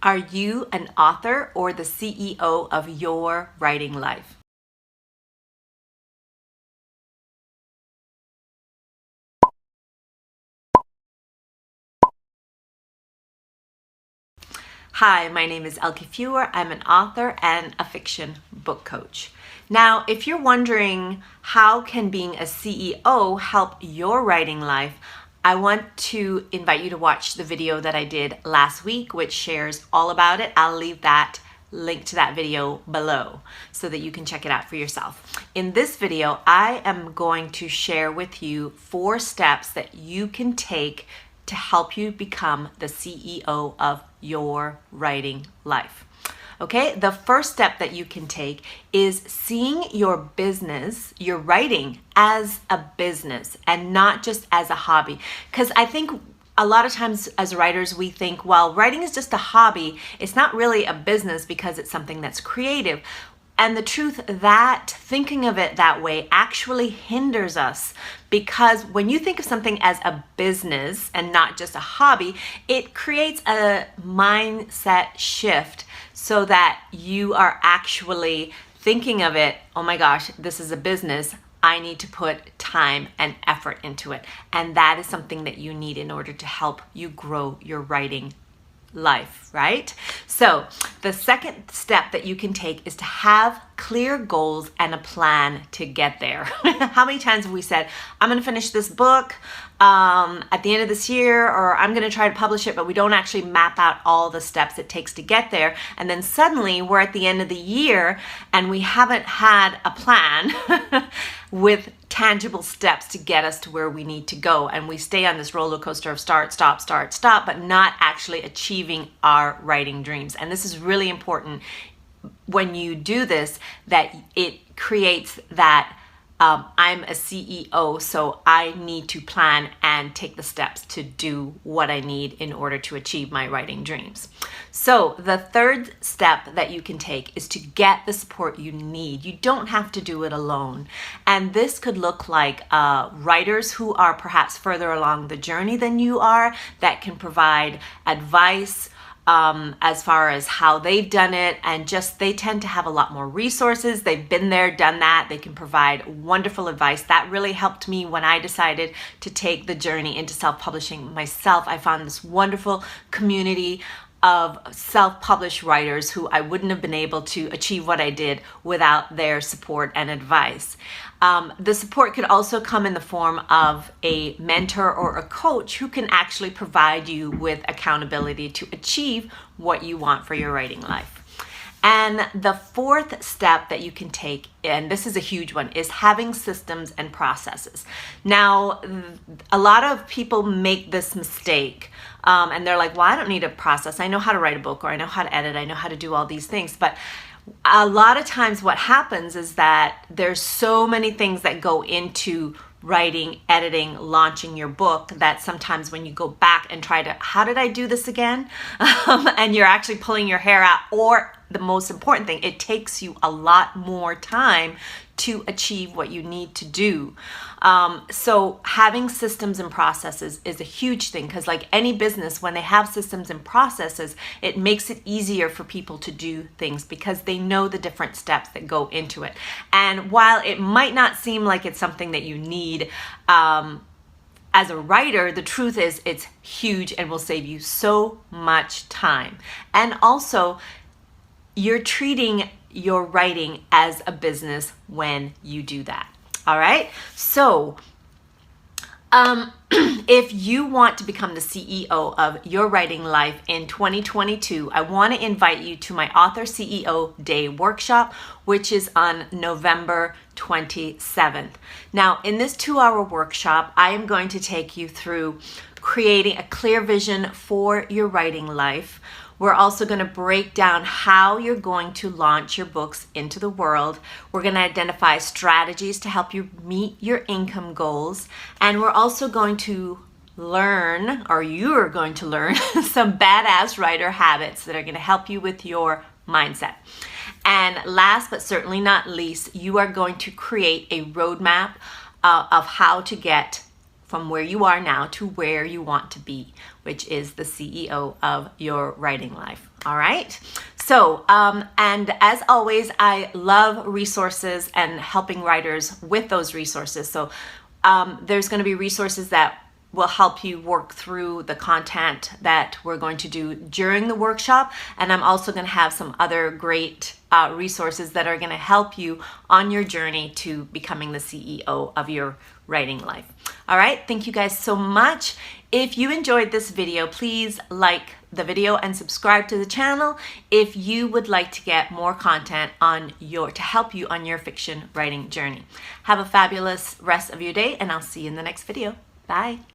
Are you an author or the CEO of your writing life? Hi, my name is Elke Feuer. I'm an author and a fiction book coach. Now, if you're wondering how can being a CEO help your writing life, I want to invite you to watch the video that I did last week, which shares all about it. I'll leave that link to that video below so that you can check it out for yourself. In this video, I am going to share with you 4 steps that you can take to help you become the CEO of your writing life. Okay, the first step that you can take is seeing your business, your writing, as a business and not just as a hobby. Because I think a lot of times as writers, we think, well, writing is just a hobby. It's not really a business because it's something that's creative. And the truth that thinking of it that way actually hinders us, because when you think of something as a business and not just a hobby, it creates a mindset shift so that you are actually thinking of it, oh my gosh, this is a business. I need to put time and effort into it. And that is something that you need in order to help you grow your writing life, right? So the second step that you can take is to have clear goals and a plan to get there. How many times have we said, I'm going to finish this book at the end of this year, or I'm going to try to publish it, but we don't actually map out all the steps it takes to get there. And then suddenly we're at the end of the year and we haven't had a plan with tangible steps to get us to where we need to go. And we stay on this roller coaster of start, stop, but not actually achieving our writing dreams. And this is really important when you do this, that it creates that I'm a CEO, so I need to plan and take the steps to do what I need in order to achieve my writing dreams. So the third step that you can take is to get the support you need. You don't have to do it alone. And this could look like writers who are perhaps further along the journey than you are, that can provide advice as far as how they've done it, and just they tend to have a lot more resources. They've been there, done that. They can provide wonderful advice. That really helped me when I decided to take the journey into self-publishing myself. I found this wonderful community of self-published writers who I wouldn't have been able to achieve what I did without their support and advice. The support could also come in the form of a mentor or a coach who can actually provide you with accountability to achieve what you want for your writing life. And the fourth step that you can take, and this is a huge one, is having systems and processes. Now, a lot of people make this mistake and they're like, well, I don't need a process. I know how to write a book, or I know how to edit. I know how to do all these things. But a lot of times what happens is that there's so many things that go into writing, editing, launching your book, that sometimes when you go back and try to, how did I do this again? And you're actually pulling your hair out, or the most important thing, it takes you a lot more time to achieve what you need to do. So having systems and processes is a huge thing, because like any business, when they have systems and processes, it makes it easier for people to do things because they know the different steps that go into it. And while it might not seem like it's something that you need, as a writer, the truth is it's huge and will save you so much time. And also, you're treating your writing as a business when you do that. All right. So if you want to become the CEO of your writing life in 2022, I want to invite you to my Author CEO Day workshop, which is on November 27th. Now, in this 2-hour workshop, I am going to take you through creating a clear vision for your writing life. We're also going to break down how you're going to launch your books into the world. We're going to identify strategies to help you meet your income goals. And we're also going to learn, or you're going to learn, some badass writer habits that are going to help you with your mindset. And last but certainly not least, you are going to create a roadmap of how to get from where you are now to where you want to be, which is the CEO of your writing life. All right. So, and as always, I love resources and helping writers with those resources. So there's going to be resources that will help you work through the content that we're going to do during the workshop. And I'm also going to have some other great resources that are going to help you on your journey to becoming the CEO of your writing life. All right, thank you guys so much. If you enjoyed this video, please like the video and subscribe to the channel if you would like to get more content to help you on your fiction writing journey. Have a fabulous rest of your day, and I'll see you in the next video. Bye.